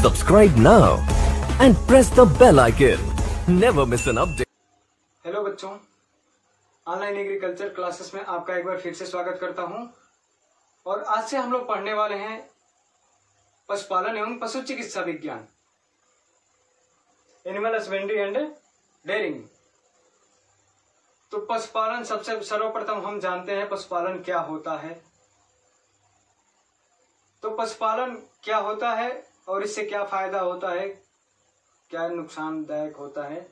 Subscribe now and press the bell icon. Never miss an update. Hello बच्चों, online agriculture classes में आपका एक बार फिर से स्वागत करता हूं। और आज से हम लोग पढ़ने वाले हैं पशुपालन एवं पशु चिकित्सा विज्ञान, एनिमल हस्बेंड्री एंड डेयरिंग। तो पशुपालन, सबसे सर्वप्रथम हम जानते हैं पशुपालन क्या होता है। तो पशुपालन क्या होता है और इससे क्या फायदा होता है, क्या नुकसानदायक होता है,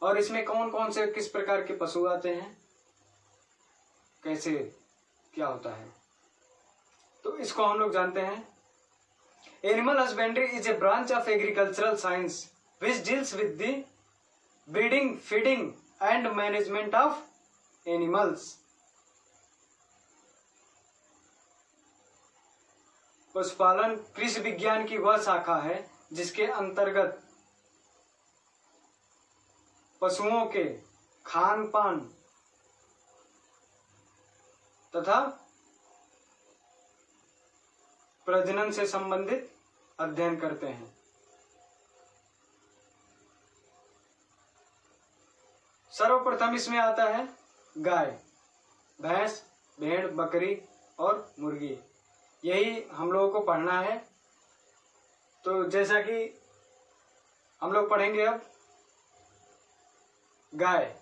और इसमें कौन कौन से किस प्रकार के पशु आते हैं, कैसे क्या होता है, तो इसको हम लोग जानते हैं। Animal husbandry is a branch of agricultural science which deals with the breeding, feeding and management of animals. पशुपालन कृषि विज्ञान की वह शाखा है जिसके अंतर्गत पशुओं के खान पान तथा प्रजनन से संबंधित अध्ययन करते हैं। सर्वप्रथम इसमें आता है गाय, भैंस, भेड़, बकरी और मुर्गी। यही हम लोगों को पढ़ना है। तो जैसा कि हम लोग पढ़ेंगे अब गाय,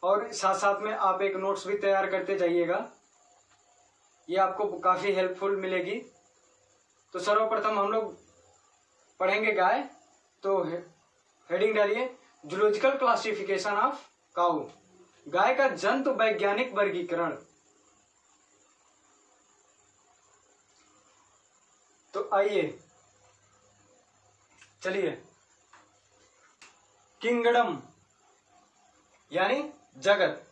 और साथ साथ में आप एक नोट्स भी तैयार करते जाइएगा, ये आपको काफी हेल्पफुल मिलेगी। तो सर्वप्रथम हम लोग पढ़ेंगे गाय। तो हेडिंग डालिए, जूलॉजिकल क्लासिफिकेशन ऑफ काऊ, गाय का जंतु वैज्ञानिक वर्गीकरण। तो आइए चलिए, किंगडम यानी जगत।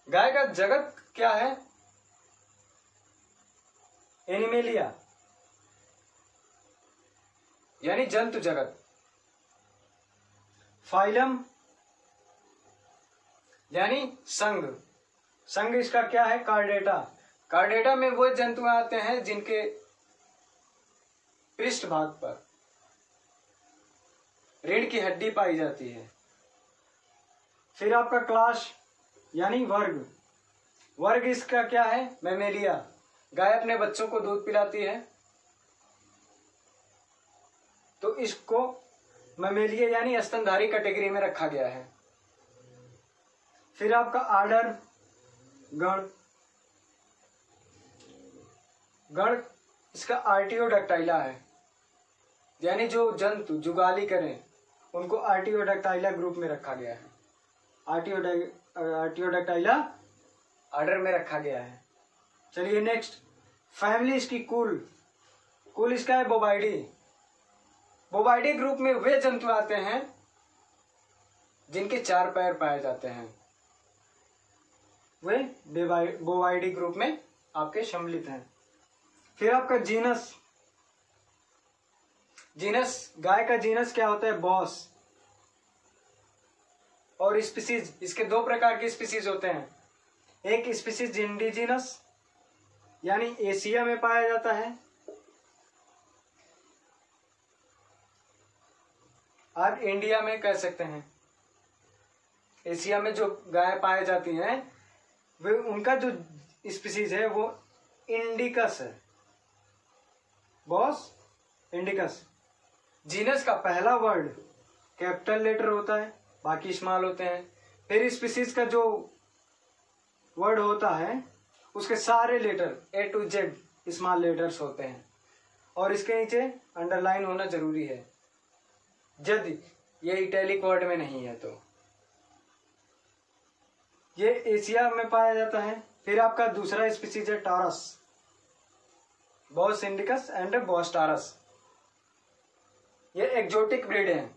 गाय का जगत क्या है? एनिमेलिया यानी जंतु जगत। फाइलम यानी संघ। संघ इसका क्या है? कार्डेटा। कार्डेटा में वो जंतु आते हैं जिनके पृष्ठ भाग पर रीढ़ की हड्डी पाई जाती है। फिर आपका क्लास यानी वर्ग। वर्ग इसका क्या है? मैमेलिया। गाय अपने बच्चों को दूध पिलाती है, तो इसको मैमेलिया यानी स्तनधारी कैटेगरी में रखा गया है। फिर आपका आर्डर गण। गण इसका आर्टियोडैक्टाइला है, यानी जो जंतु जुगाली करें उनको आर्टियोडैक्टाइला ग्रुप में रखा गया है। आर्टियोडैक्टाइला आर्डर में रखा गया है। चलिए नेक्स्ट, फैमिली इसकी कुल। कुल इसका है बोवाइडी। बोवाइडी ग्रुप में वे जंतु आते हैं जिनके 4 पैर पाए जाते हैं, वे बोवाइडी ग्रुप में आपके सम्मिलित हैं। फिर आपका जीनस। जीनस, गाय का जीनस क्या होता है? बॉस। और स्पीसीज, इसके 2 प्रकार के स्पीसीज होते हैं। एक स्पीसीज इंडिजीनस यानी एशिया में पाया जाता है, और इंडिया में कह सकते हैं। एशिया में जो गाय पाई जाती हैं वे, उनका जो स्पीसीज है वो इंडिकस है। Boss, indicus. जीनस का पहला वर्ड कैपिटल लेटर होता है, बाकी स्मॉल होते हैं। फिर स्पीसीज का जो वर्ड होता है उसके सारे letter A to Z small letters होते हैं, और इसके नीचे अंडरलाइन होना जरूरी है यदि ये इटैलिक वर्ड में नहीं है। तो ये एशिया में पाया जाता है। फिर आपका दूसरा स्पीसीज है taurus, Bos indicus and boss taurus. ये एक्जोटिक ब्रीड है।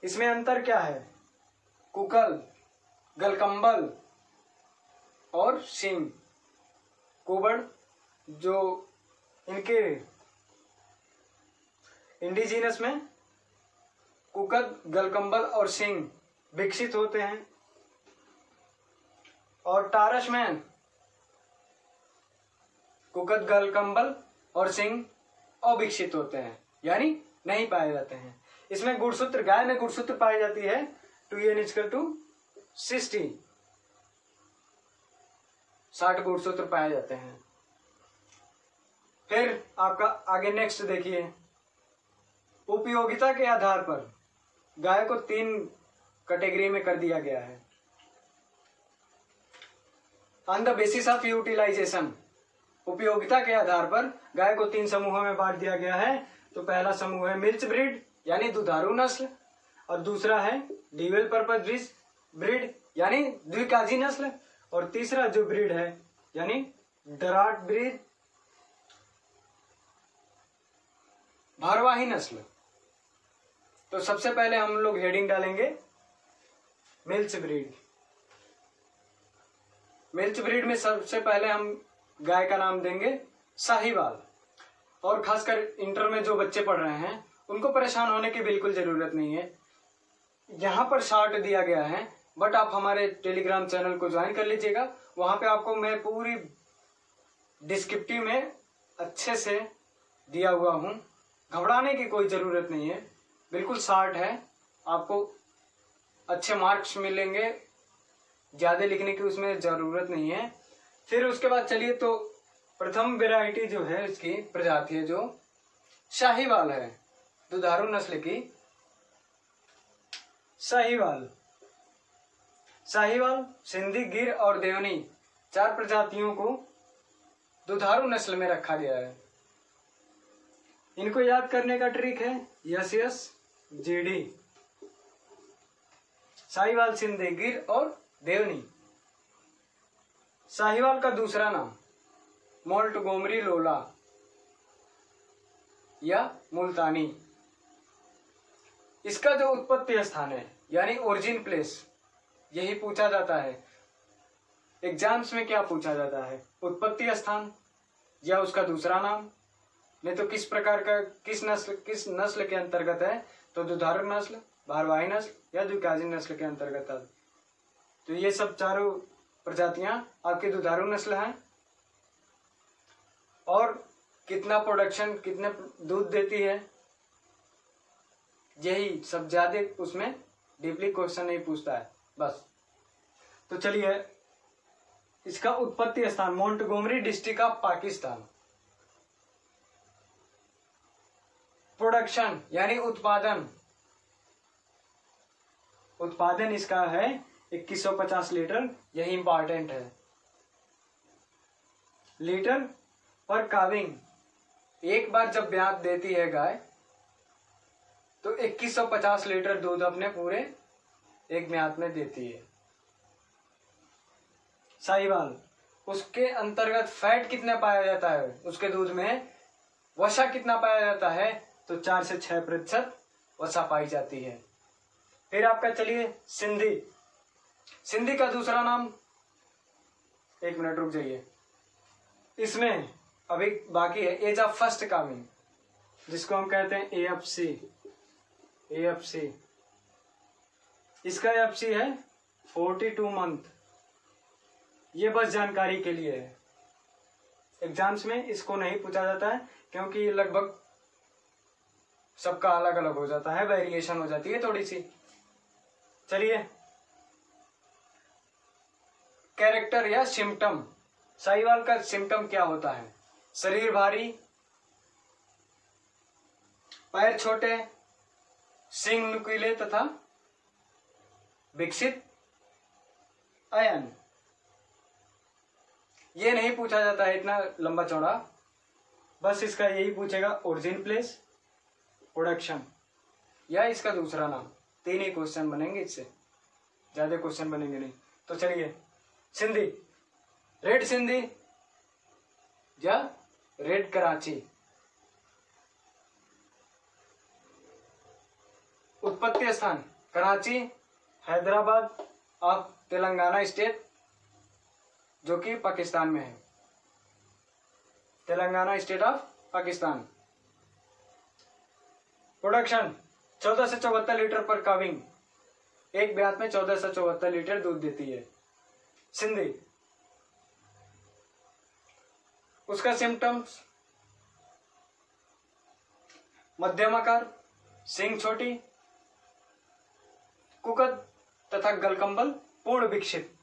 इसमें अंतर क्या है? कुकल, गलकंबल और सींग। कुबड़ जो इनके इंडिजीनस में कुकद, गलकंबल और सींग विकसित होते हैं, और टारस में कुकद, गलकंबल और सिंग अविकसित होते हैं, यानी नहीं पाए जाते हैं। इसमें गुणसूत्र, गाय में गुणसूत्र पाई जाती है 2n=60, 60 गुणसूत्र पाए जाते हैं। फिर आपका आगे नेक्स्ट देखिए, उपयोगिता के आधार पर गाय को 3 कैटेगरी में कर दिया गया है। On the basis of utilisation, उपयोगिता के आधार पर गाय को 3 समूहों में बांट दिया गया है। तो पहला समूह है मिल्च ब्रीड यानी दुधारू नस्ल, और दूसरा है ड्यूअल पर्पज ब्रीड यानी द्विकाजी नस्ल, और तीसरा जो ब्रीड है यानी डराट ब्रीड भारवाही नस्ल। तो सबसे पहले हम लोग हेडिंग डालेंगे मिल्च ब्रीड। मिल्च ब्रीड में सबसे पहले हम गाय का नाम देंगे साहिवाल। और खासकर इंटर में जो बच्चे पढ़ रहे हैं उनको परेशान होने की बिल्कुल जरूरत नहीं है। यहाँ पर शार्ट दिया गया है, बट आप हमारे टेलीग्राम चैनल को ज्वाइन कर लीजिएगा। वहां पे आपको मैं पूरी डिस्क्रिप्टिव में अच्छे से दिया हुआ हूं, घबराने की कोई जरूरत नहीं है, बिल्कुल शार्ट है। आपको अच्छे मार्क्स मिलेंगे, ज्यादा लिखने की उसमें जरूरत नहीं है। फिर उसके बाद चलिए, तो प्रथम वैरायटी जो है इसकी प्रजाति है जो शाहीवाल है, दुधारू नस्ल की शाहीवाल। शाहीवाल, सिंधी, गिर और देवनी 4 प्रजातियों को दुधारू नस्ल में रखा गया है। इनको याद करने का ट्रिक है SSGD, शाहीवाल, सिंधी, गिर और देवनी। शाहीवाल का दूसरा नाम मोंटगोमरी लोला या मुल्तानी। इसका जो उत्पत्ति स्थान है यानी ओरिजिन प्लेस, यही पूछा जाता है एग्जाम्स में। क्या पूछा जाता है? उत्पत्ति स्थान या उसका दूसरा नाम, नहीं तो किस प्रकार का, किस नस्ल के अंतर्गत है। तो दुधारू नस्ल, भारवाही नस्ल या द्विकाजी नस्ल के अंतर्गत है। तो ये सब चारों प्रजातियां आपकी दुधारू नस्ल हैं। और कितना प्रोडक्शन, कितने दूध देती है, यही सब ज्यादा उसमें डीपली क्वेश्चन नहीं पूछता है बस। तो चलिए, इसका उत्पत्ति स्थान Montgomery district of Pakistan. Production यानी उत्पादन इसका है 2150 लीटर, यही इंपॉर्टेंट है। लीटर पर काविंग, एक बार जब ब्यात देती है गाय तो 2150 लीटर दूध अपने पूरे एक ब्यात में देती है। साहिवाल, उसके अंतर्गत फैट कितना पाया जाता है, उसके दूध में वसा कितना पाया जाता है, तो 4 से 6% वसा पाई जाती है। फिर आपका चलिए सिंधी। सिंधी का दूसरा नाम, 1 मिनट रुक जाइए, इसमें अभी बाकी है एज ऑफ फर्स्ट काविंग, जिसको हम कहते हैं AFC। इसका AFC है 42 मंथ। ये बस जानकारी के लिए है, एग्जाम्स में इसको नहीं पूछा जाता है क्योंकि ये लगभग सबका अलग अलग हो जाता है, वेरिएशन हो जाती है थोड़ी सी। चलिए, कैरेक्टर या सिम्टम। साहिवाल का सिम्टम क्या होता है? शरीर भारी, पैर छोटे, सींग नुकीले तथा विकसित अयन। ये नहीं पूछा जाता है इतना लंबा चौड़ा, बस इसका यही पूछेगा ओरिजिन प्लेस, प्रोडक्शन या इसका दूसरा नाम। 3 ही क्वेश्चन बनेंगे, इससे ज्यादा क्वेश्चन बनेंगे नहीं। तो चलिए, सिंधी, रेड सिंधी या रेड कराची। उत्पत्ति स्थान कराची, हैदराबाद ऑफ तेलंगाना स्टेट, जो कि पाकिस्तान में है। Telangana state of Pakistan. Production 14 से 74 लीटर पर काविंग, एक ब्यात में 14 से 74 लीटर दूध देती है। सिंधी, उसका सिम्टम्स मध्यम आकार, सींग छोटी, कुकत तथा गलकंबल पूर्ण विकसित।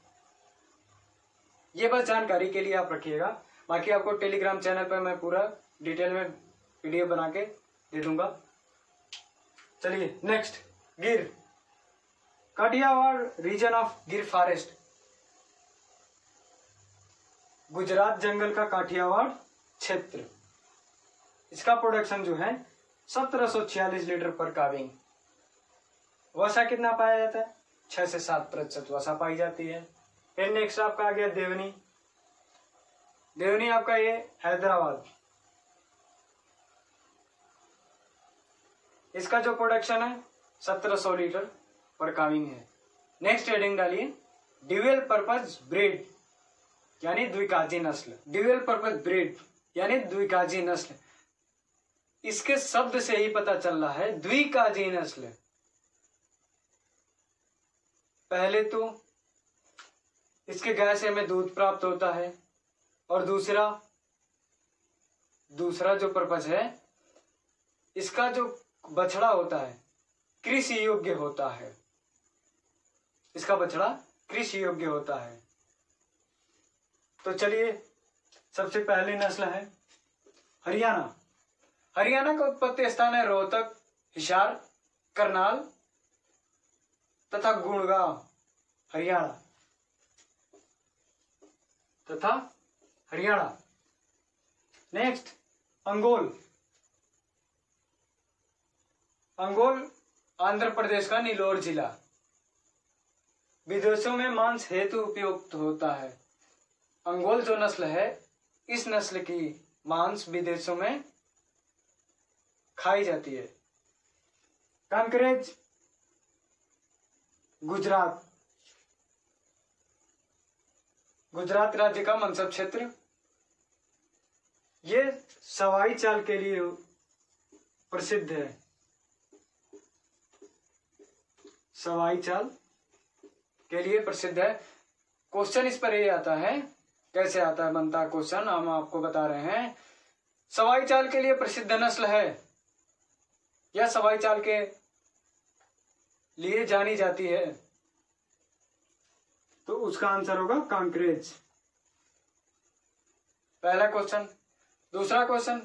ये बस जानकारी के लिए आप रखिएगा, बाकी आपको टेलीग्राम चैनल पर मैं पूरा डिटेल में वीडियो बना के दे दूंगा। चलिए नेक्स्ट, गिर, काठियावाड़ रीजन ऑफ गिर फॉरेस्ट, गुजरात जंगल का काठियावाड़ क्षेत्र। इसका प्रोडक्शन जो है 1746 लीटर पर काविंग। वसा कितना पाया जाता है? 6 से 7% वसा पाई जाती है। फिर नेक्स्ट आपका आ गया देवनी। देवनी आपका ये हैदराबाद। इसका जो प्रोडक्शन है 1700 लीटर पर काविंग है। नेक्स्ट हेडिंग डालिए, ड्यूअल पर्पज ब्रीड यानी द्विकाजी नस्ल। ड्यूअल पर्पज ब्रीड यानी द्विकाजी नस्ल, इसके शब्द से ही पता चल रहा है द्विकाजी नस्ल। पहले तो इसके गाय से हमें दूध प्राप्त होता है, और दूसरा जो पर्पज है, इसका जो बछड़ा होता है कृषि योग्य होता है। इसका बछड़ा कृषि योग्य होता है। तो चलिए, सबसे पहली नस्ल है हरियाणा। हरियाणा का उत्पत्ति स्थान है रोहतक, हिसार, करनाल तथा गुड़गांव, हरियाणा तथा हरियाणा। नेक्स्ट, अंगोल। अंगोल आंध्र प्रदेश का नीलोर जिला। विदेशों में मांस हेतु उपयुक्त होता है। अंगोल जो नस्ल है, इस नस्ल की मांस विदेशों में खाई जाती है। कांकरेज, गुजरात। गुजरात राज्य का मनसब क्षेत्र। ये सवाई चाल के लिए प्रसिद्ध है। सवाई चाल के लिए प्रसिद्ध है। क्वेश्चन इस पर ये आता है, कैसे आता है, बनता है क्वेश्चन, हम आपको बता रहे हैं। सवाई चाल के लिए प्रसिद्ध नस्ल है या सवाई चाल के लिए जानी जाती है, तो उसका आंसर होगा कांकरेज। पहला क्वेश्चन। दूसरा क्वेश्चन,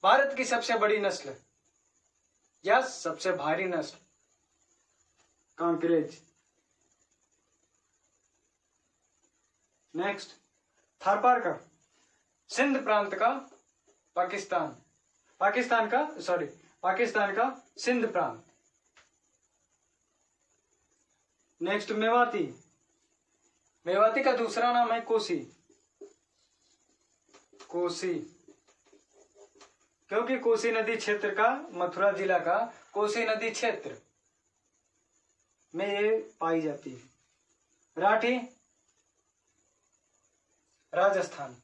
भारत की सबसे बड़ी नस्ल या सबसे भारी नस्ल? कांकरेज। नेक्स्ट, थारपारकर, सिंध प्रांत का पाकिस्तान का सिंध प्रांत। नेक्स्ट, मेवाती। मेवाती का दूसरा नाम है कोसी। क्योंकि कोसी नदी क्षेत्र का, मथुरा जिला का कोसी नदी क्षेत्र में ये पाई जाती है। राठी, राजस्थान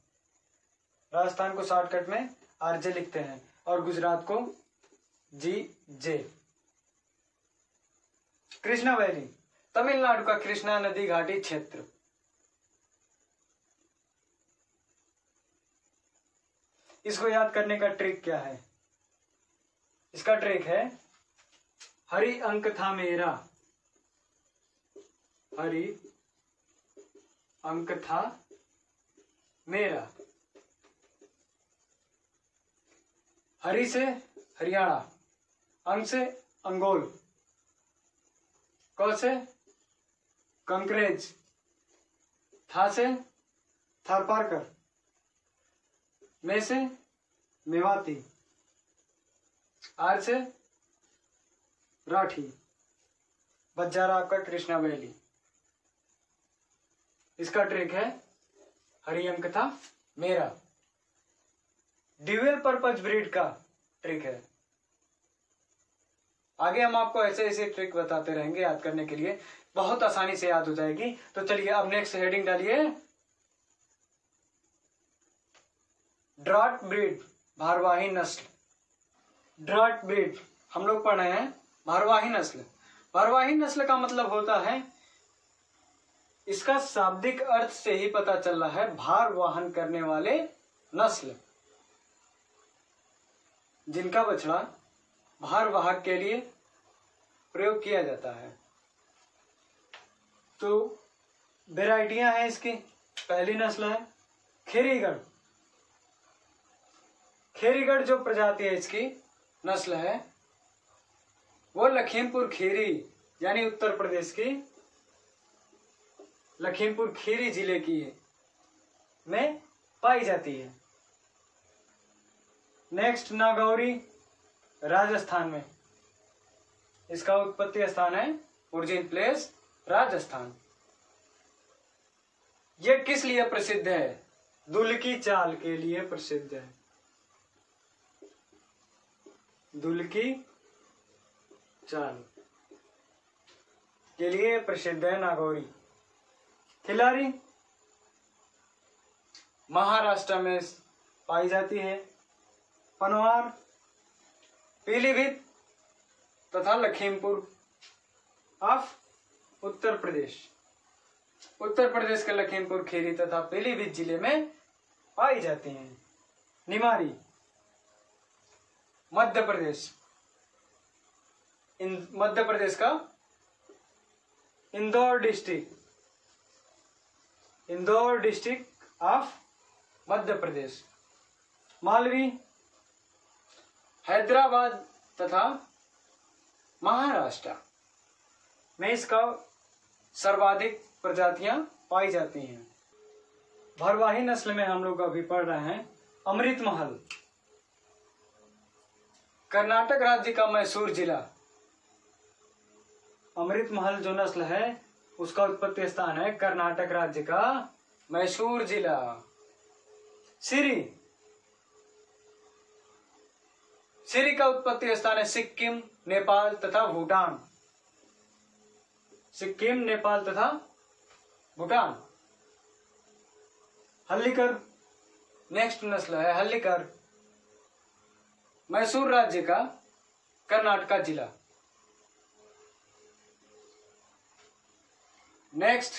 को शॉर्टकट में आरजे लिखते हैं, और गुजरात को GJ। कृष्णा वैली, तमिलनाडु का कृष्णा नदी घाटी क्षेत्र। इसको याद करने का ट्रिक क्या है? इसका ट्रिक है, हरि अंक था मेरा, हरि अंक था मेरा। हरि से हरियाणा, अंक से अंगोल, क से कंकरेज, था से थारपारकर, में से मेवाती, आर से राठी। बच जा रहा आपका कृष्णा वैली। इसका ट्रिक है, हरि अंक था मेरा। ड्यूअल पर्पज ब्रीड का ट्रिक है। आगे हम आपको ऐसे ऐसे ट्रिक बताते रहेंगे याद करने के लिए, बहुत आसानी से याद हो जाएगी। तो चलिए अब नेक्स्ट हेडिंग डालिए, ड्राट ब्रीड, भारवाही नस्ल। ड्राट ब्रीड हम लोग पढ़ रहे हैं भारवाही नस्ल। भारवाही नस्ल का मतलब होता है, इसका शाब्दिक अर्थ से ही पता चल रहा है, भार वाहन करने वाले नस्ल, जिनका बछड़ा भार वाहक के लिए प्रयोग किया जाता है। तो वेराइटियां हैं इसकी। पहली नस्ल है खेरीगढ़। खेरीगढ़ जो प्रजाति है इसकी नस्ल है वो लखीमपुर खीरी यानी उत्तर प्रदेश की लखीमपुर खीरी जिले की में पाई जाती है। नेक्स्ट नागौरी राजस्थान में। इसका उत्पत्ति स्थान है ओरिजिन प्लेस राजस्थान। यह किस लिए प्रसिद्ध है? दुल की चाल के लिए प्रसिद्ध है। दुल की चाल के लिए प्रसिद्ध है नागौरी। खिलारी महाराष्ट्र में पाई जाती है। पनवार, पीलीभीत तथा लखीमपुर ऑफ उत्तर प्रदेश। उत्तर प्रदेश के लखीमपुर खीरी तथा पीलीभीत जिले में पाई जाती हैं। निमारी मध्य प्रदेश। मध्य प्रदेश का इंदौर डिस्ट्रिक्ट ऑफ मध्य प्रदेश। मालवी हैदराबाद तथा महाराष्ट्र में इसका सर्वाधिक प्रजातियां पाई जाती हैं। भरवाही नस्ल में हम लोग अभी पढ़ रहे हैं अमृत महल। कर्नाटक राज्य का मैसूर जिला। अमृत महल जो नस्ल है उसका उत्पत्ति स्थान है कर्नाटक राज्य का मैसूर जिला। सिरी का उत्पत्ति स्थान है सिक्किम, नेपाल तथा भूटान। सिक्किम, नेपाल तथा भूटान। हल्लीकर नेक्स्ट नस्ल है हल्लीकर। मैसूर राज्य का कर्नाटका जिला। नेक्स्ट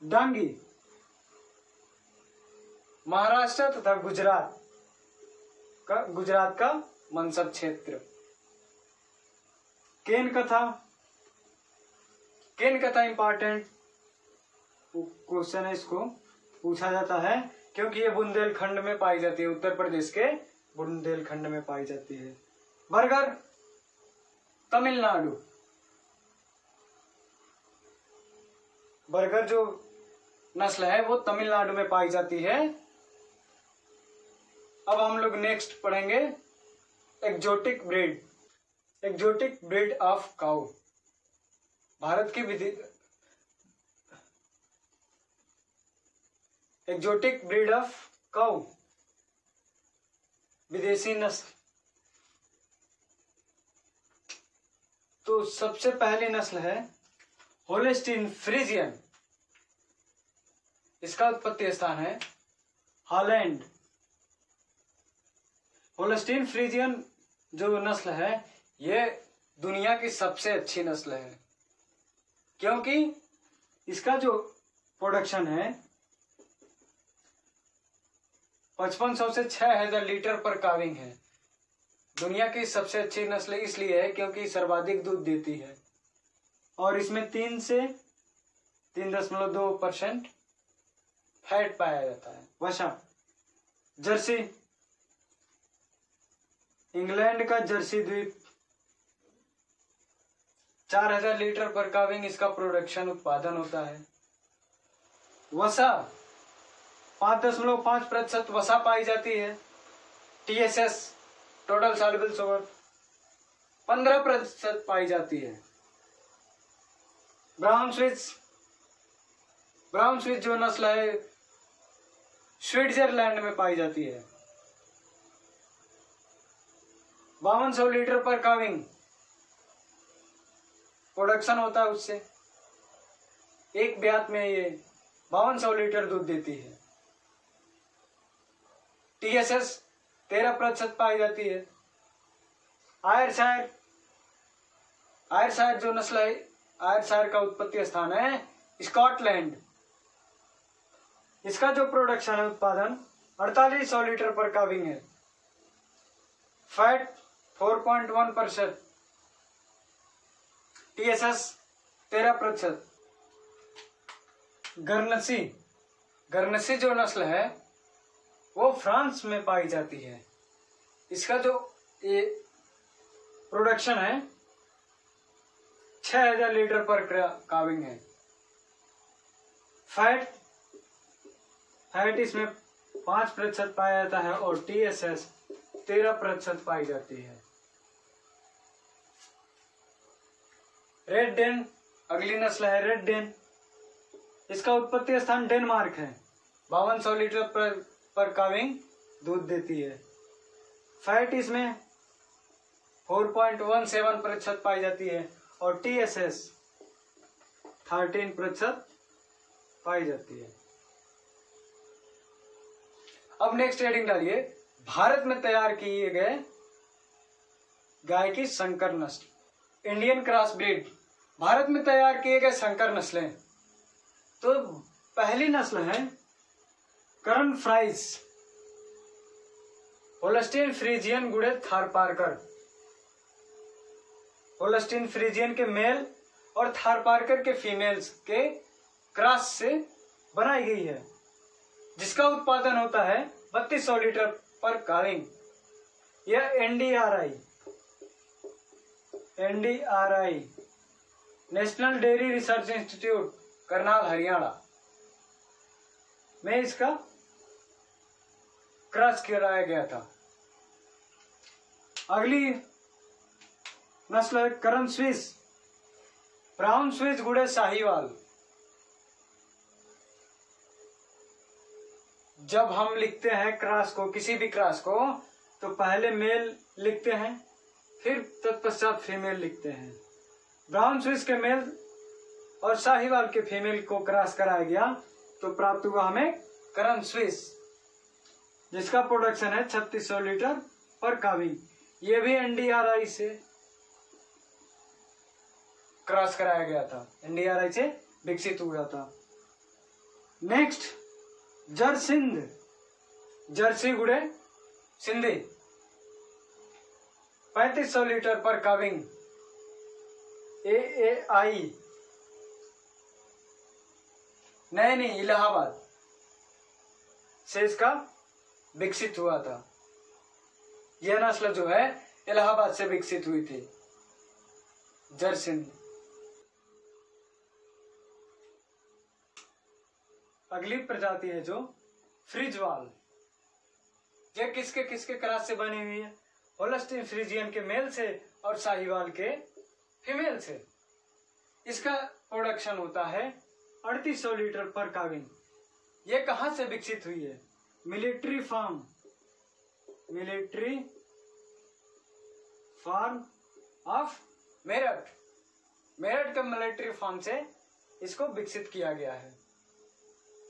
डांगी महाराष्ट्र तथा गुजरात का मनसब क्षेत्र। केन कथा इंपॉर्टेंट क्वेश्चन है। इसको पूछा जाता है क्योंकि ये बुंदेलखंड में पाई जाती है। उत्तर प्रदेश के बुंदेलखंड में पाई जाती है। बर्गर तमिलनाडु। बर्गर जो नस्ल है वो तमिलनाडु में पाई जाती है। अब हम लोग नेक्स्ट पढ़ेंगे एक्जोटिक ब्रीड ऑफ काऊ। भारत की एक्जोटिक ब्रीड ऑफ काऊ विदेशी नस्ल। तो सबसे पहली नस्ल है होल्स्टीन फ्रीजियन। इसका उत्पत्ति स्थान है हॉलैंड। होल्स्टीन फ्रीजियन जो नस्ल है ये दुनिया की सबसे अच्छी नस्ल है क्योंकि इसका जो प्रोडक्शन है 5500 से 6000 लीटर पर काविंग है। दुनिया की सबसे अच्छी नस्ल इसलिए है क्योंकि सर्वाधिक दूध देती है और इसमें 3 से 3.2% फैट पाया जाता है। वसा जर्सी इंग्लैंड का जर्सी द्वीप 4000 लीटर पर काविंग इसका प्रोडक्शन उत्पादन होता है। वसा 5.5% वसा पाई जाती है। TSS टोटल सॉल्युबल शुगर 15% पाई जाती है। ब्राउन स्विच जो नस्ल है स्विट्जरलैंड में पाई जाती है। 5200 लीटर पर काविंग प्रोडक्शन होता है उससे। एक ब्यात में ये 5200 लीटर दूध देती है। TSS 13% पाई जाती है। आयरशायर जो नस्ल है आयरशायर का उत्पत्ति स्थान है स्कॉटलैंड। इसका जो प्रोडक्शन है उत्पादन 4800 लीटर पर काविंग है। Fat 4.1%, TSS 13%। गरनसी जो नस्ल है वो फ्रांस में पाई जाती है। इसका जो ये प्रोडक्शन है 6000 लीटर पर काविंग है। फैट इसमें 5% पाया जाता है और TSS 13% पाई जाती है। रेड डेन अगली नस्ल है, रेड डेन। इसका उत्पत्ति स्थान डेनमार्क है। 5200 लीटर पर काविंग दूध देती है। फैट इसमें 4.17% पाई जाती है और TSS 13% पाई जाती है। अब नेक्स्ट हेडिंग डालिए, भारत में तैयार किए गए गाय की संकर नस्ल, इंडियन क्रॉस ब्रीड। भारत में तैयार किए गए संकर नस्लें, तो पहली नस्ल है करण फ्राइज, होल्स्टीन फ्रीजियन गुड़े थारपारकर। होल्स्टीन फ्रीजियन के मेल और थारपारकर के फीमेल्स के क्रॉस से बनाई गई है, जिसका उत्पादन होता है 3200 लीटर पर काविंग। यह NDRI national dairy research institute Karnal Haryana में इसका क्रॉस कराया गया था। अगली नस्ल है करण स्विस, ब्राउन स्विस गुड़े साहिवाल। जब हम लिखते हैं क्रॉस को, किसी भी क्रॉस को, तो पहले मेल लिखते हैं, फिर तत्पश्चात फीमेल लिखते हैं। ब्राउन स्विस के मेल और साहिवाल के फीमेल को क्रॉस कराया गया तो प्राप्त हुआ हमें करण स्विस, जिसका प्रोडक्शन है 3600 लीटर पर काविंग। ये भी NDRI से क्रॉस कराया गया था, NDRI से विकसित हुआ था। नेक्स्ट जरसिंध, जर्सी गुड़े सिंधी, 3500 लीटर पर काविंग। AAI नैनी इलाहाबाद से इसका विकसित हुआ था। यह नस्ल जो है इलाहाबाद से विकसित हुई थी, जरसिंध। अगली प्रजाति है जो फ्रीजवाल। यह किसके किसके क्रॉस से बनी हुई है? होल्स्टीन फ्रीजियन के मेल से और साहिवाल के फीमेल से। इसका प्रोडक्शन होता है 3800 लीटर पर काविंग। यह कहां से विकसित हुई है? Military farm of Meerut, Meerut के मिलिट्री फार्म से इसको विकसित किया गया है।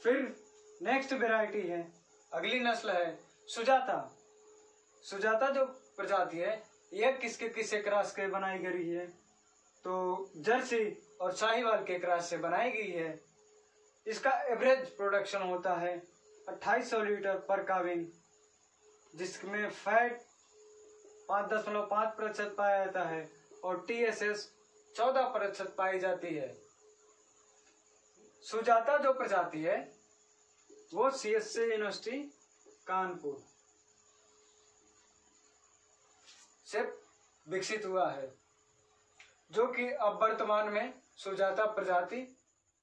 फिर नेक्स्ट वेराइटी है, अगली नस्ल है सुजाता। सुजाता जो प्रजाति है यह किसके किससे क्रॉस के बनाई गई है? तो जर्सी और साहिवाल के क्रॉस से बनाई गई है। इसका एवरेज प्रोडक्शन होता है 2800 लीटर पर काविंग, जिसमें फैट 5.5% पाया जाता है और TSS 14% पाई जाती है। सुजाता जो प्रजाति है वो CSC यूनिवर्सिटी कानपुर से विकसित हुआ है, जो कि अब वर्तमान में सुजाता प्रजाति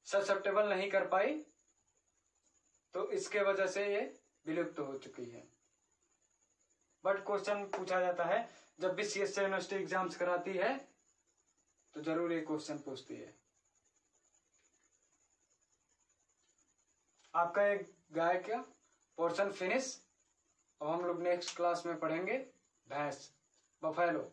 ससेप्टेबल नहीं कर पाई, तो इसके वजह से ये विलुप्त हो चुकी है। बट क्वेश्चन पूछा जाता है, जब भी CSC यूनिवर्सिटी एग्जाम्स कराती है तो जरूर ये क्वेश्चन पूछती है। आपका एक गाय का पोर्शन फिनिश। अब हम लोग नेक्स्ट क्लास में पढ़ेंगे भैंस, बफेलो।